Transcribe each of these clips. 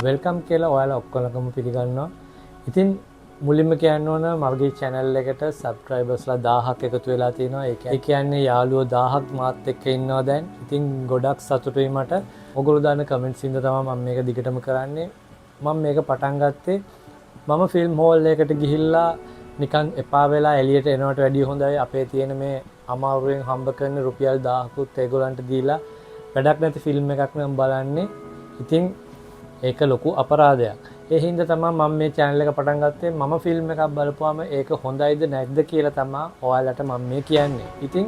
Welcome කියලා ඔයාලා ඔක්කොලකම පිළිගන්නවා. ඉතින් මුලින්ම කියන්න ඕන මගේ channel එකට subscribersලා 1000ක් එකතු වෙලා තියෙනවා. ඒ කියන්නේ යාළුවෝ 1000ක් මාත් එක්ක ඉන්නවා දැන්. ඉතින් ගොඩක් සතුටුයි මට. ඔයගොල්ලෝ දාන comments ඉඳ තමයි මම මේක දිගටම කරන්නේ. මම මේක පටන් ගත්තේ මම ෆිල්ම් හෝල් එකකට ගිහිල්ලා නිකන් එපා වෙලා එළියට එනවට වැඩිය හොඳයි අපේ තියෙන මේ අමාරුවෙන් හම්බ කරන රුපියල් 1000කුත් ඒගොල්ලන්ට දීලා වැඩක් නැති ෆිල්ම් එකක් නම් බලන්නේ. ඉතින් ඒක ලොකු අපරාධයක්. ඒ හින්දා තමයි මම මේ channel එක පටන් ගත්තේ. මම ෆිල්ම් එකක් බලපුවාම ඒක හොඳයිද නැද්ද කියලා තමයි ඔයාලට මම මේ කියන්නේ. ඉතින්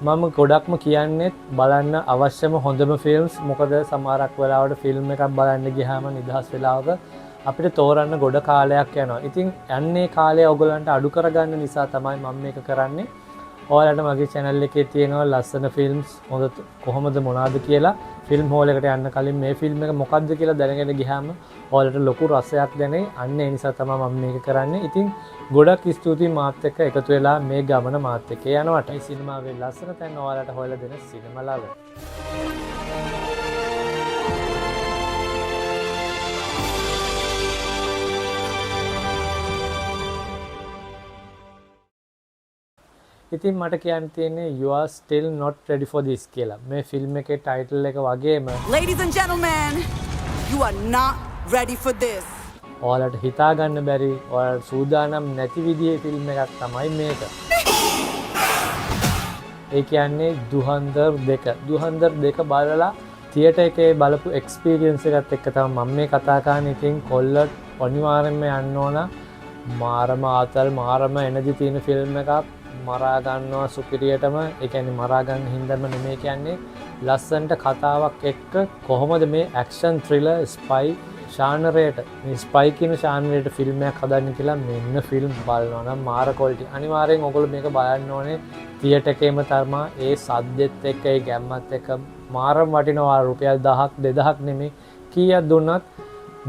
මම ගොඩක්ම කියන්නේ බලන්න අවශ්‍යම හොඳම ෆිල්ම්ස්. මොකද සමහරක් වෙලාවට ෆිල්ම් එකක් බලන්න ගියාම නිදහස් වෙලාවක අපිට තෝරන්න ගොඩ කාලයක් යනවා. ඉතින් යන්නේ කාලය ඔයගලන්ට අඩු කරගන්න නිසා තමයි මම මේක කරන්නේ. ඔයාලට මගේ channel එකේ තියෙනවා ලස්සන ෆිල්ම්ස් හොඳ කොහොමද මොනවාද කියලා ෆිල්ම් හෝල් එකට යන්න කලින් මේ ෆිල්ම් එක මොකක්ද කියලා දැනගෙන ගියාම ඔයාලට ලොකු රසයක් දැනේ. අන්න ඒ නිසා තමයි මම මේක කරන්නේ. ඉතින් ගොඩක් ස්තුතියි මාත් එක්ක එකතු වෙලා මේ ගමන මාත් එක්ක යනවට. මේ සිනමාවේ ලස්සන තැන් ඔයාලට හොයලා දෙන සිනමා ලව. ඉතින් මට කියන්න තියෙන්නේ you are still not ready for this කියලා. මේ ෆිල්ම් එකේ ටයිටල් එක වගේම Ladies and gentlemen, you are not ready for this. ඔයාලට හිතා ගන්න බැරි, ඔයාලට සූදානම් නැති විදිහේ ෆිල්ම් එකක් තමයි මේක. ඒ කියන්නේ දුහන්දර් 2. දුහන්දර් 2 බලලා තියටර් එකේ බලපු එක්ස්පීරියන්ස් එකත් එක්ක තමයි මම මේ කතා කරන්නේ. ඉතින් කොල්ලට අනිවාර්යෙන්ම යන්න ඕන. මාරම ආතල් මාරම එනර්ජි තියෙන ෆිල්ම් එකක්. මරා ගන්නවා සුපිරියටම. ඒ කියන්නේ මරා ගන්න හින්දාම නෙමෙයි කියන්නේ ලස්සනට කතාවක් එක්ක කොහොමද මේ ඇක්ෂන් ත්‍රිලර් ස්පයි ශානරයට මේ ස්පයි කියන ශානරයට ෆිල්ම් එකක් හදන්න කියලා මෙන්න ෆිල්ම් බලනවා නම් මාර ක්වොලිටි. අනිවාර්යෙන් ඔයගොල්ලෝ මේක බලන්න ඕනේ තියටර් එකේම තමයි. ඒ සද්දෙත් එක්ක ඒ ගැම්මත් එක්ක මාරම වටිනවා. රුපියල් 1000ක් 2000ක් නෙමෙයි කීයක් දුන්නත්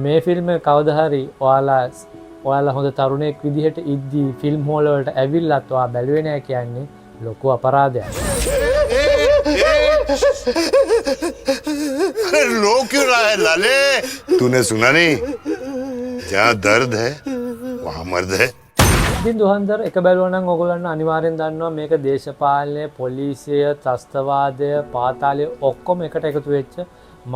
මේ ෆිල්ම් එක කවදා හරි ඔයාලා හොඳ තරුණයෙක් විදිහට ඉද්දී ෆිල්ම් හෝල් වලට ඇවිල්ලත් ඔයා බැලුවේ නැහැ කියන්නේ ලොකු අපරාධයක්. अरे रो क्यों रहा है लाले? तूने सुना नहीं? जहाँ दर्द है वहाँ मर्द है. ඉතින් දුහන්දර එක බැලුවා නම් ඔයගොල්ලන් අනිවාර්යෙන් දන්නවා මේක දේශපාලනය, පොලිසිය, ත්‍රස්තවාදය, පාතාලය ඔක්කොම එකට එකතු වෙච්ච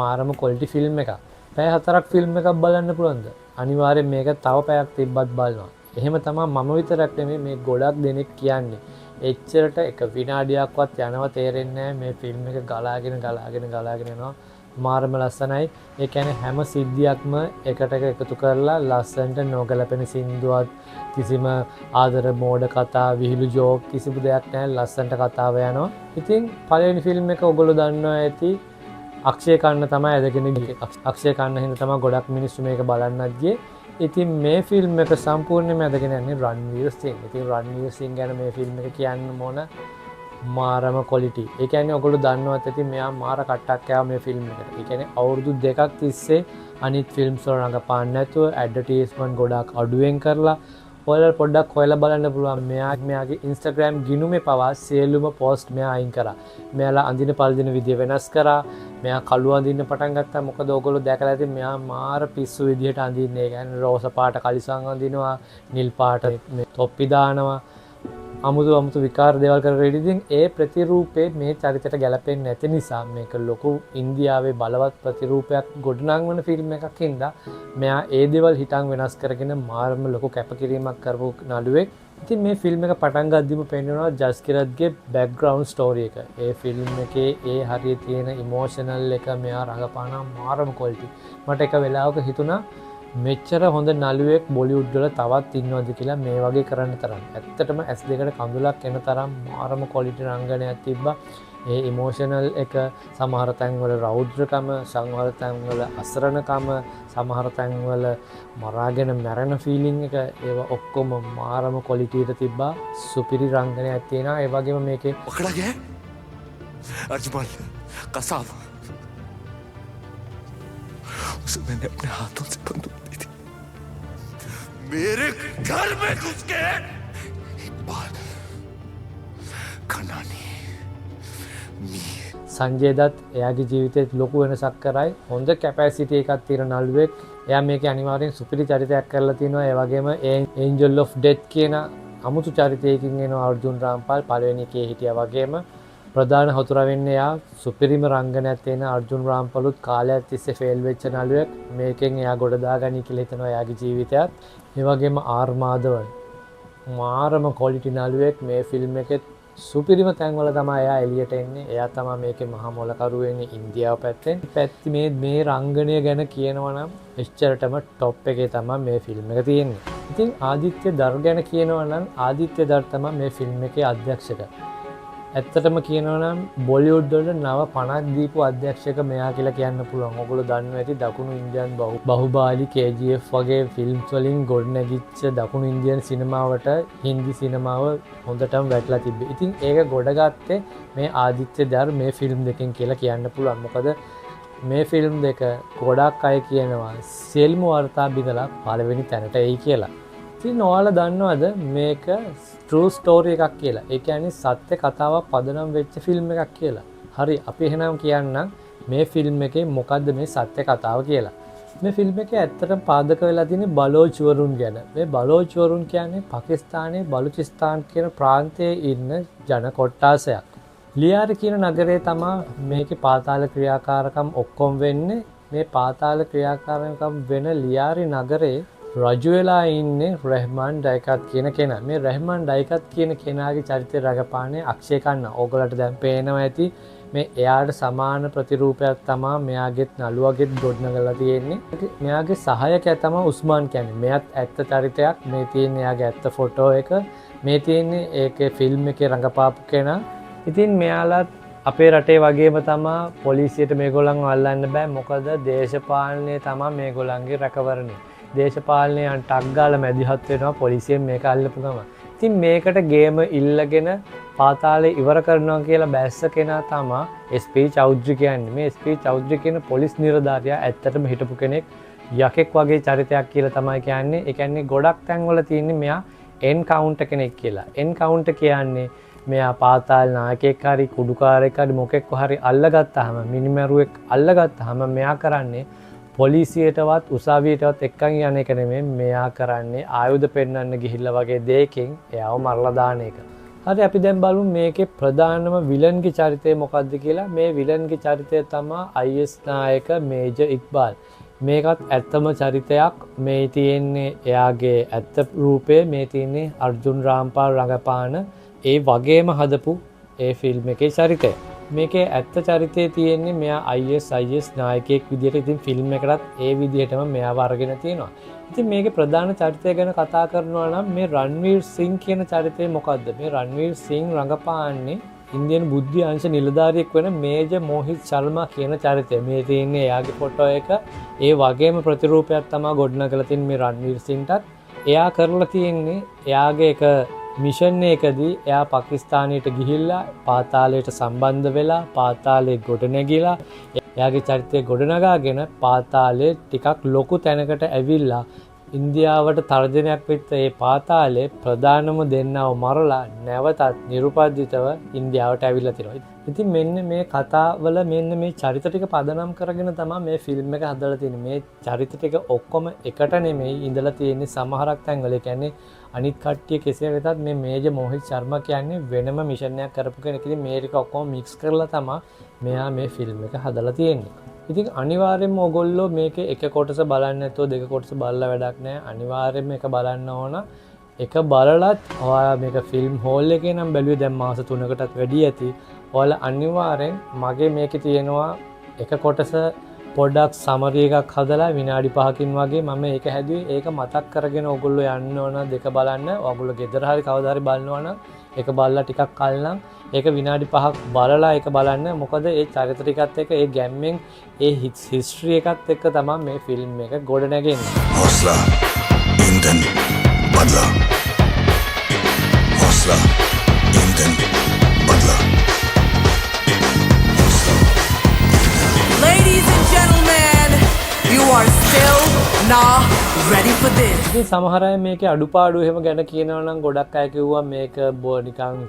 මාරම ක්වොලිටි ෆිල්ම් එකක්. පැය 4ක් ෆිල්ම් එකක් බලන්න පුළුවන්ද? අනිවාර්යෙන් මේක තව පැයක් තිබ්බත් බලනවා. එහෙම තමයි මම විතරක් නෙමෙයි මේ ගොඩක් දෙනෙක් කියන්නේ. එච්චරට එක විනාඩියක්වත් යනව තේරෙන්නේ නැහැ. මේ ෆිල්ම් එක ගලාගෙන යනවා. මාරම ලස්සනයි. ඒ කියන්නේ හැම සිද්ධියක්ම එකට එකතු කරලා ලස්සනට නොගැලපෙන සින්දුවත් කිසිම ආදර මෝඩ කතා විහිළු ජෝක් කිසිම දෙයක් නැහැ. ලස්සනට කතාව යනවා. ඉතින් පළවෙනි ෆිල්ම් එක ඔයගොල්ලෝ දන්නවා ඇති අක්ෂය කන්න තමයි ඇදගෙන ගියේ. අක්ෂය කන්න හින්දා තමයි ගොඩක් මිනිස්සු මේක බලන්නත් ගියේ. ඉතින් මේ ෆිල්ම් එක සම්පූර්ණයෙන්ම ඇදගෙන යන්නේ රන්වීර් සිං. ඉතින් රන්වීර් සිං ගැන මේ ෆිල්ම් එක කියන්න ඕන මාරම ක්වොලිටි. ඒ කියන්නේ ඔයගොල්ලෝ දන්නවත් ඇති මෙයා මාර කට්ටක් කෑවා මේ ෆිල්ම් එකට. ඒ කියන්නේ අවුරුදු 2ක් තිස්සේ අනිත් ෆිල්ම්ස් වල රඟපාන්න නැතුව ඇඩ්වර්ටයිස්මන්ට් ගොඩක් අඩුවෙන් කරලා ඔයාලා පොඩ්ඩක් හොයලා බලන්න පුළුවන්. මෙයාගේ Instagram ගිණුමේ පවා සියලුම පෝස්ට් මෙයා අයින් කරා. මෙයාලා අඳින පළඳින විදිය වෙනස් කරා. මෙයා කළු අඳින්න පටන් ගත්තා. මොකද ඔයගොල්ලෝ දැකලා ඇති මෙයා මාර පිස්සු විදියට අඳින්නේ. ඒ කියන්නේ රෝස පාට කලිසම් අඳිනවා, නිල් පාට තොප්පි දානවා. අමුතු විකාර දේවල් කරගෙන ඉතින් ඒ ප්‍රතිරූපේ මේ චරිතයට ගැලපෙන්නේ නැති නිසා මේක ලොකු ඉන්දියාවේ බලවත් ප්‍රතිරූපයක් ගොඩනංවන ෆිල්ම් එකක් හින්දා මෙයා ඒ දේවල් හිතන් වෙනස් කරගෙන මාරම ලොකු කැපකිරීමක් කරපු නළුවෙක්. ඉතින් මේ ෆිල්ම් එක පටන් ගද්දිම පෙන්නනවා ජස්කිරත්ගේ බෑග්ග්‍රවුන්ඩ් ස්ටෝරි එක. ඒ ෆිල්ම් එකේ ඒ හරිය තියෙන ඉමෝෂනල් එක මෙයා රඟපාන මාරම ක්වොලිටි. මට එක වෙලාවක හිතුණා මෙච්චර හොඳ නළුවෙක් බොලිවුඩ් වල තවත් ඉන්නවද කියලා මේ වගේ කරන්න තරම්. ඇත්තටම S2කට කඳුලක් එන තරම් මාරම ක්වොලිටි රංගනයක් තිබ්බා. ඒ ඉමෝෂනල් එක සමහර තැන්වල රෞද්‍රකම, සමහර තැන්වල අසරණකම, සමහර තැන්වල මරාගෙන මැරෙන ෆීලිං එක ඒවා ඔක්කොම මාරම ක්වොලිටියට තිබ්බා. සුපිරි රංගනයක් තියෙනවා. ඒ වගේම මේකේ पकड़ा गया अजमल कसाब उसे मैंने अपने हाथों से बंदूक दी थी मेरे घर में घुस के इकबाल खनानी සංජය දත් එයාගේ ජීවිතේත් ලොකු වෙනසක් කරයි. හොඳ කැපැසිටි එකක් තියෙන නළුවෙක්. එයා මේකේ අනිවාර්යෙන් සුපිරි චරිතයක් කරලා තිනවා. ඒ වගේම ඒන්ජල් ඔෆ් ඩෙත් කියන අමුතු චරිතයකින් එනවා අර්ජුන් රාම්පාල් පළවෙනි එකේ හිටියා වගේම ප්‍රධාන හතුරා වෙන්නේ එයා සුපිරිම රංගනයක් තියෙන අර්ජුන් රාම්පලුත් කාලයක් තිස්සේ ෆේල් වෙච්ච නළුවෙක්. මේකෙන් එයා ගොඩ දාගනි කියලා හිතනවා එයාගේ ජීවිතයත්. ඒ වගේම ආර් මාධවන් මාරම ක්වොලිටි නළුවෙක්. මේ ෆිල්ම් එකෙත් සුපිරිම තැන්වල තමයි එයා එළියට එන්නේ. එයා තමයි මේකේ මහා මොලකරු වෙන්නේ ඉන්දියාව පැත්තෙන්. පැත්ති මේ රංගනය ගැන කියනවා නම් එච්චරටම টොප් එකේ තමයි මේ ෆිල්ම් එක තියෙන්නේ. ඉතින් ආදිත්‍ය දර් ගැන කියනවා නම් ආදිත්‍ය දර් තමයි මේ ෆිල්ම් එකේ අධ්‍යක්ෂක. ඇත්තටම කියනවා නම් බොලිවුඩ් වල නව 50ක් දීපු අධ්‍යක්ෂක මෙයා කියලා කියන්න පුළුවන්. ඔයගොල්ලෝ දන්නවා ඇති දකුණු ඉන්දියන් බහුබාලි KGF වගේ ෆිල්ම්ස් වලින් ගොඩනැගිච්ච දකුණු ඉන්දියන් සිනමාවට හින්දි සිනමාව හොඳටම වැටලා තිබ්බේ. ඉතින් ඒක ගොඩගත්තේ මේ ආදිත්‍ය දර් මේ ෆිල්ම් දෙකෙන් කියලා කියන්න පුළුවන්. මොකද මේ ෆිල්ම් දෙක ගොඩක් අය කියනවා සෙල්ම වර්තා බිඳලා පළවෙනි තැනට එයි කියලා. ඉතින් ඔයාලා දන්නවද මේක ට්‍රූ ස්ටෝරි එකක් කියලා. ඒ කියන්නේ සත්‍ය කතාවක් පදනම් වෙච්ච ෆිල්ම් එකක් කියලා. හරි අපි එහෙනම් කියන්නම් මේ ෆිල්ම් එකේ මොකද්ද මේ සත්‍ය කතාව කියලා. මේ ෆිල්ම් එකේ ඇත්තටම පාදක වෙලා තියෙන්නේ බලෝච්වරුන් ගැන. මේ බලෝච්වරුන් කියන්නේ පාකිස්තානයේ බලුචිස්තාන් කියන ප්‍රාන්තයේ ඉන්න ජන කොට්ටාසයක්. ලියාරි කියන නගරේ තමයි මේකේ පාතාල ක්‍රියාකාරකම් ඔක්කොම වෙන්නේ. මේ පාතාල ක්‍රියාකාරකම් වෙන ලියාරි නගරේ රජු වෙලා ඉන්නේ රහ්මාන් ඩයිකත් කියන කෙනා. මේ රහ්මාන් ඩයිකත් කියන කෙනාගේ චරිතය රඟපාන්නේ අක්ෂය කන්නා. ඕගොල්ලන්ට දැන් පේනවා ඇති මේ එයාට සමාන ප්‍රතිරූපයක් තමයි මෙයාගෙත් නළුවගෙත් ගොඩනගලා තියෙන්නේ. මෙයාගේ සහායකයා තමයි උස්මාන් කියන්නේ. මෙයාත් ඇත්ත චරිතයක්. මේ තියෙන්නේ එයාගේ ඇත්ත ෆොටෝ එක. මේ තියෙන්නේ ඒකේ ෆිල්ම් එකේ රඟපාපු කෙනා. ඉතින් මෙයාලත් අපේ රටේ වගේම තමයි පොලිසියට මේගොල්ලන්ව අල්ලන්න බෑ. මොකද දේශපාලනය තමයි මේගොල්ලන්ගේ රැකවරණය. දේශපාලනයන් ටක් ගාලා මැදිහත් වෙනවා පොලිසියෙන් මේක අල්ලපු ගම. ඉතින් මේකට ගේම ඉල්ලගෙන පාතාලේ ඉවර කරනවා කියලා බැස්ස කෙනා තමයි SP චෞධරි කියන්නේ. මේ SP චෞධරි කියන පොලිස් නිලධාරියා ඇත්තටම හිටපු කෙනෙක්. යකෙක් වගේ චරිතයක් කියලා තමයි කියන්නේ. ඒ කියන්නේ ගොඩක් තැන්වල තියෙන්නේ මෙයා එන්කවුන්ටර් කෙනෙක් කියලා. එන්කවුන්ටර් කියන්නේ මෙයා පාතාල නායකයෙක් හරි කුඩුකාරයෙක් හරි මොකෙක්ව හරි අල්ලගත්තාම මිනිමරුවෙක් අල්ලගත්තාම මෙයා කරන්නේ පොලිසියටවත් උසාවියටවත් එක්කන් යන එක නෙමෙයි. මෙයා කරන්නේ ආයුධ පෙන්වන්න ගිහිල්ලා වගේ දෙයකින් එයාව මරලා දාන එක. හරි අපි දැන් බලමු මේකේ ප්‍රධානම විලන්ගේ චරිතය මොකක්ද කියලා. මේ විලන්ගේ චරිතය තමයි IS නායක මේජර් ඉක්බාල්. මේකත් ඇත්තම චරිතයක්. මේ තියෙන්නේ එයාගේ ඇත්ත රූපේ. මේ තියෙන්නේ අර්ජුන් රාම්පාල් රඟපාන ඒ වගේම හදපු ඒ ෆිල්ම් එකේ චරිතය. මේකේ ඇත්ත චරිතය තියෙන්නේ මෙයා IS නායකයෙක් විදිහට. ඉතින් ෆිල්ම් එකටත් ඒ විදිහටම මෙයාව අරගෙන තියෙනවා. ඉතින් මේකේ ප්‍රධාන චරිතය ගැන කතා කරනවා නම් මේ රන්වීර් සිං කියන චරිතය මොකද්ද? මේ රන්වීර් සිං රඟපාන්නේ ඉන්දියන් බුද්ධි අංශ නිලධාරියෙක් වෙන මේජර් මොහිත් ශර්මා කියන චරිතය. මේ තියෙන්නේ එයාගේ ෆොටෝ එක. ඒ වගේම ප්‍රතිරූපයක් තමයි ගොඩනගලා තින්නේ මේ රන්වීර් සිංටත්. එයා කරලා තියෙන්නේ එයාගේ එක මිෂන් එකදී එයා පාකිස්තානයට ගිහිල්ලා පාතාලයට සම්බන්ධ වෙලා පාතාලේ ගොඩ නැගිලා එයාගේ චරිතය ගොඩනගාගෙන පාතාලේ ටිකක් ලොකු තැනකට ඇවිල්ලා ඉන්දියාවට තර්ජනයක් වෙච්ච ඒ පාතාලේ ප්‍රධානම දෙන්නව මරලා නැවතත් නිරුපද්දිතව ඉන්දියාවට ඇවිල්ලා තිනවා. ඉතින් මෙන්න මේ කතාවල මෙන්න මේ චරිත ටික පදනම් කරගෙන තමයි මේ ෆිල්ම් එක හදලා තියෙන්නේ. මේ චරිත ටික ඔක්කොම එකට නෙමෙයි ඉඳලා තියෙන්නේ සමහරක් තැන්වල. ඒ කියන්නේ අනිත් කට්ටිය කෙසේ වෙතත් මේ මේජර් මොහිත් ශර්මා කියන්නේ වෙනම මිෂන් එකක් කරපු කෙනෙක්. ඉතින් මේ ටික ඔක්කොම මික්ස් කරලා තමයි මෙයා මේ ෆිල්ම් එක හදලා තියෙන්නේ. ඉතින් අනිවාර්යෙන්ම ඔයගොල්ලෝ මේකේ එක කොටස බලන්න නැතුව දෙක කොටස බලලා වැඩක් නැහැ. අනිවාර්යෙන්ම එක බලන්න ඕන. එක බලලත් ඔයාලා මේක ෆිල්ම් හෝල් එකේ නම් බැලුවේ දැන් මාස 3කටත් වැඩි ඇති. ඔයාලා අනිවාර්යෙන් මගේ මේකේ තියෙනවා එක කොටස පොඩ්ඩක් සමරි එකක් හදලා විනාඩි 5කින් වගේ මම ඒක හැදුවේ. ඒක මතක් කරගෙන ඔයගොල්ලෝ යන්න ඕන දෙක බලන්න. ඔයගොල්ලෝ ගෙදර හරි කවදා හරි බලනවා නම් ඒක බලලා ටිකක් කල් නම් ඒක විනාඩි 5ක් බලලා ඒක බලන්න. මොකද ඒ චරිත ටිකත් එක්ක ඒ ගැම්මෙන් ඒ හිස්ටරි එකත් එක්ක තමයි මේ ෆිල්ම් එක ගොඩ නැගෙන්නේ. हौसला ईंधन बदला हौसला ईंधन बदला. Ladies and gentlemen, you are still not ready for this. ඉතින් සමහර අය මේකේ අඩුපාඩු එහෙම ගැන කියනවා නම් ගොඩක් අය කිව්වා මේක නිකන්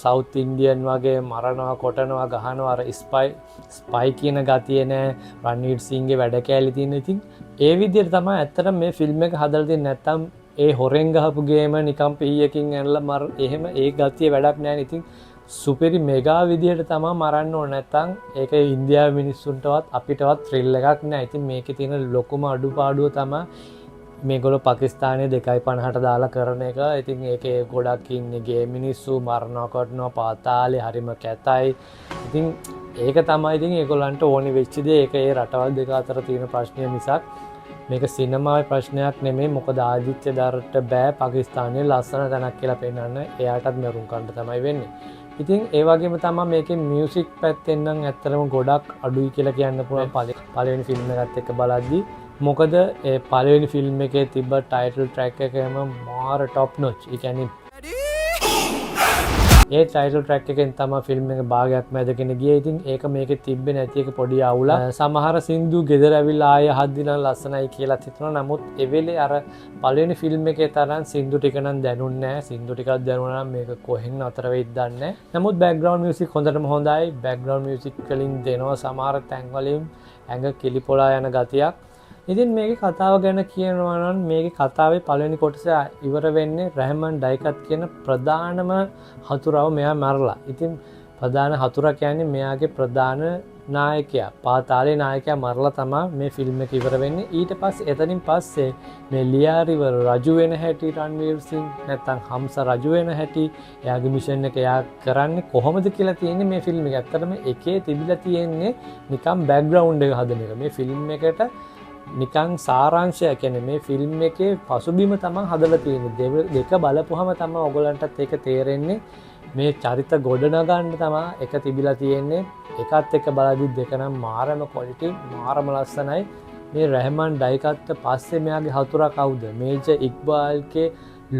සවුත් ඉන්දියන් වගේ මරනවා කොටනවා ගහනවා අර ස්පයි කියන ගතිය නෑ රන්වීර් සිංගේ වැඩ කෑලි තියෙන. ඉතින් ඒ විදිහට තමයි ඇත්තටම මේ ෆිල්ම් එක හදලා තියෙන්නේ. නැත්තම් ඒ හොරෙන් ගහපු ගේම නිකන් පීයකින් ඇනලා එහෙම ඒ ගතිය වැඩක් නෑ. ඉතින් සුපිරි මෙගා විදිහට තමයි මරන්න ඕන. නැත්තම් ඒක ඉන්දියාවේ මිනිස්සුන්ටවත් අපිටවත් ත්‍රිල් එකක් නෑ. ඉතින් මේකේ තියෙන ලොකුම අඩුපාඩුව තමයි මේගොල්ලෝ පාකිස්තානයේ 2.50ට දාලා කරන එක. ඉතින් ඒකේ ගොඩක් ඉන්නේ ගේ මිනිස්සු මරනවා කොටනවා පාතාලේ හරිම කැතයි. ඉතින් ඒක තමයි ඉතින් ඒගොල්ලන්ට ඕනි වෙච්ච දේ. ඒක ඒ රටවල් දෙක අතර තියෙන ප්‍රශ්නය මිසක් මේක සිනමාවේ ප්‍රශ්නයක් නෙමෙයි. මොකද ආදිත්‍ය දරට බෑ පාකිස්තානයේ ලස්සන තැනක් කියලා පෙන්නන්න. එයාටත් මරුන් කන්න තමයි වෙන්නේ. ඉතින් ඒ වගේම තමයි මේකේ මියුසික් පැත්තෙන් නම් ඇත්තටම ගොඩක් අඩුයි කියලා කියන්න පුළුවන් පළවෙනි ෆිල්ම් එකත් එක්ක බලද්දී. මොකද ඒ පළවෙනි ෆිල්ම් එකේ තිබ්බ ටයිටල් ට්‍රැක් එකම මාර টপ නොච්. ඒ කියන්නේ ඒ ටයිටල් ට්‍රැක් එකෙන් තමයි ෆිල්ම් එක භාගයක් මැදගෙන ගියේ. ඉතින් ඒක මේකේ තිබ්බේ නැති එක පොඩි අවුලක්. සමහර සින්දු ගෙදර ඇවිල්ලා ආය හද්දිනම් ලස්සනයි කියලා හිතනවා. නමුත් ඒ වෙලේ අර පළවෙනි ෆිල්ම් එකේ තරම් සින්දු ටික නම් දැනුන්නේ නැහැ. සින්දු ටිකක් දැනුණා නම් මේක කොහෙන් අතර වෙයිද දන්නේ නැහැ. නමුත් බෑග්ග්‍රවුන්ඩ් මියුසික් හොඳටම හොඳයි. බෑග්ග්‍රවුන්ඩ් මියුසික් වලින් දෙනවා සමහර තැන් වලින් ඇඟ කිලිපොලා යන ගතියක්. ඉතින් මේකේ කතාව ගැන කියනවා නම් මේකේ කතාවේ පළවෙනි කොටස ඉවර වෙන්නේ රහමන් ඩයිකත් කියන ප්‍රධානම හතුරව මෙයා මරලා. ඉතින් ප්‍රධාන හතුරා කියන්නේ මෙයාගේ ප්‍රධාන නායකයා පාතාලේ නායකයා මරලා තමයි මේ ෆිල්ම් එක ඉවර වෙන්නේ. ඊට පස්සේ එතනින් පස්සේ මේ ලියාරිවර් රජු වෙන හැටි රන්වීර් සිං නැත්තම් හම්ස රජු වෙන හැටි එයාගේ මිෂන් එක එයා කරන්නේ කොහොමද කියලා තියෙන්නේ මේ ෆිල්ම් එක. ඇත්තටම එකේ තිබිලා තියෙන්නේ නිකම් බෑග්ග්‍රවුන්ඩ් එක හදන එක. මේ ෆිල්ම් එකට නිකං සාරාංශය කියන්නේ මේ ෆිල්ම් එකේ පසුබිම තමයි හදලා තියෙන්නේ. දෙක බලපුවම තමයි ඔයගලන්ටත් ඒක තේරෙන්නේ. මේ චරිත ගොඩනගන්න තමයි එක තිබිලා තියෙන්නේ. එකත් එක්ක බලද්දි දෙක නම් මාරම ක්වොලිටි මාරම ලස්සනයි. මේ රහමන් ඩයිකත් පස්සේ මෙයාගේ හතුරා කවුද? මේජර් ඉක්බාල්ගේ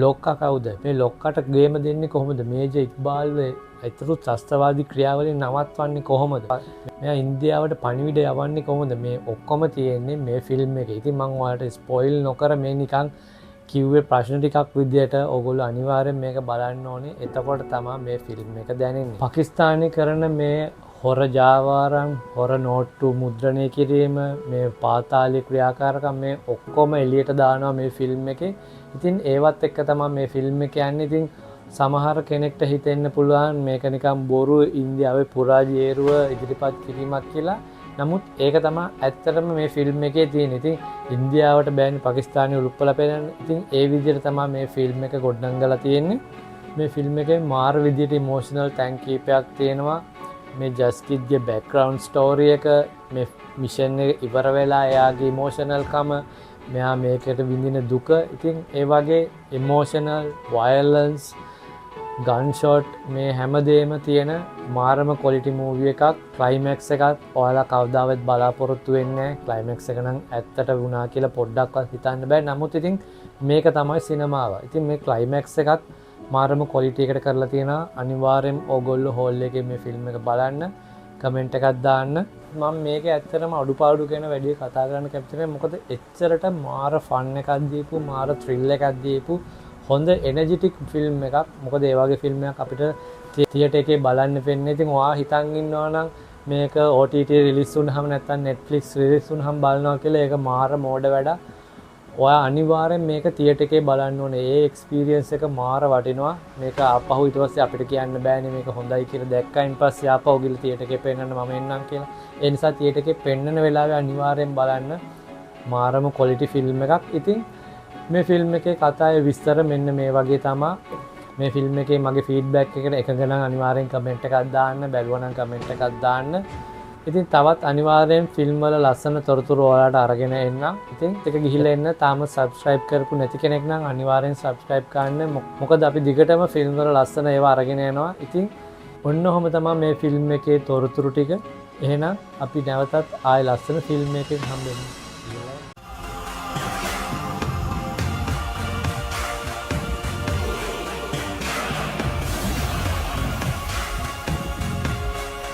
ලොක්කා කවුද? මේ ලොක්කට ගේම දෙන්නේ කොහොමද? මේජර් ඉක්බාල් ඇතුළු ත්‍රස්තවාදී ක්‍රියාවලින් නවත්වන්නේ කොහොමද? මෙයා ඉන්දියාවට පණිවිඩ යවන්නේ කොහොමද? මේ ඔක්කොම තියෙන්නේ මේ ෆිල්ම් එකේ. ඉතින් මම ඔයාලට ස්පොයිල් නොකර මේ නිකන් කිව්වේ ප්‍රශ්න ටිකක් විදියට ඔයගොල්ලෝ අනිවාර්යෙන් මේක බලන්න ඕනේ. එතකොට තමයි මේ ෆිල්ම් එක දැනෙන්නේ. පාකිස්තානයේ කරන මේ හොර ජාවාරම් හොර නෝට්ටු මුද්‍රණය කිරීම මේ පාතාලී ක්‍රියාකාරකම් මේ ඔක්කොම එළියට දානවා මේ ෆිල්ම් එකේ. ඉතින් ඒවත් එක්ක තමයි මේ ෆිල්ම් එක යන්නේ. ඉතින් සමහර කෙනෙක්ට හිතෙන්න පුළුවන් මේක නිකන් බොරු ඉන්දියාවේ පුරාජේරුව ඉදිරිපත් කිරීමක් කියලා. නමුත් ඒක තමයි ඇත්තටම මේ ෆිල්ම් එකේ තියෙන. ඉතින් ඉන්දියාවට බෑනේ පාකිස්තානය උරුප්පලා පෙන්නන්න. ඉතින් ඒ විදිහට තමයි මේ ෆිල්ම් එක ගොඩනංගලා තියෙන්නේ. මේ ෆිල්ම් එකේ මාර විදිහට ඉමෝෂනල් තැන් කීපයක් තියෙනවා. මේ ජස්කිත්ගේ බෑග්ග්‍රවුන්ඩ් ස්ටෝරි එක මේ මිෂන් එක ඉවර වෙලා එයාගේ ඉමෝෂනල් කම මෙයා මේකට විඳින දුක. ඉතින් ඒ වගේ ඉමෝෂනල් වයලන්ස් ගන් ෂොට් මේ හැමදේම තියෙන මාරම ක්වොලිටි මූවි එකක්. ක්ලයිමැක්ස් එකත් ඔයාලා කවදාවත් බලාපොරොත්තු වෙන්නේ නැහැ. ක්ලයිමැක්ස් එක නම් ඇත්තට වුණා කියලා පොඩ්ඩක්වත් හිතන්න බෑ. නමුත් ඉතින් මේක තමයි සිනමාව. ඉතින් මේ ක්ලයිමැක්ස් එකත් මාරම ක්වොලිටි එකට කරලා තියෙනවා. අනිවාර්යෙන් ඕගොල්ලෝ හෝල් එකේ මේ ෆිල්ම් එක බලන්න. කමෙන්ට් එකක් දාන්න. මම මේක ඇත්තටම අඩුපාඩු ගැන වැඩි කතා කරන්න කැමති නැහැ. මොකද එච්චරට මාර ෆන් එකක් දීපු මාර ත්‍රිල් එකක් දීපු හොඳ එනර්ජිටික් ෆිල්ම් එකක්. මොකද ඒ වගේ ෆිල්ම් එකක් අපිට තියටර් එකේ බලන්න වෙන්නේ. ඉතින් ඔයා හිතන් ඉන්නවා නම් මේක OTT රිලීස් වුණාම නැත්නම් Netflix රිලීස් වුණාම බලනවා කියලා ඒක මාර මෝඩ වැඩක්. ඔයා අනිවාර්යෙන් මේක තියටර් එකේ බලන්න ඕනේ. ඒ එක්ස්පීරියන්ස් එක මාර වටිනවා. මේක ආපහු ඊට පස්සේ අපිට කියන්න බෑනේ මේක හොඳයි කියලා. දැක්කයින් පස්සේ ආපහු ගිහලා තියටර් එකේ පෙන්නන්න මම එන්නම් කියලා. ඒ නිසා තියටර් එකේ පෙන්නන වෙලාවේ අනිවාර්යෙන් බලන්න. මාරම ක්වොලිටි ෆිල්ම් එකක්. ඉතින් මේ ෆිල්ම් එකේ කතාවේ විස්තර මෙන්න මේ වගේ තමයි. මේ ෆිල්ම් එකේ මගේ ෆීඩ්බැක් එකට එකඟ නම් අනිවාර්යෙන් කමෙන්ට් එකක් දාන්න. බැලුවා නම් කමෙන්ට් එකක් දාන්න. ඉතින් තවත් අනිවාර්යෙන් ෆිල්ම් වල ලස්සන තොරතුරු ඔයාලට අරගෙන එන්න. ඉතින් ඒක ගිහිල්ලා එන්න. තාම සබ්ස්ක්‍රයිබ් කරපු නැති කෙනෙක් නම් අනිවාර්යෙන් සබ්ස්ක්‍රයිබ් කරන්න. මොකද අපි දිගටම ෆිල්ම් වල ලස්සන ඒවා අරගෙන යනවා. ඉතින් ඔන්න ඔහොම තමයි මේ ෆිල්ම් එකේ තොරතුරු ටික. එහෙනම් අපි නැවතත් ආයෙ ලස්සන ෆිල්ම් එකකින් හම්බෙමු.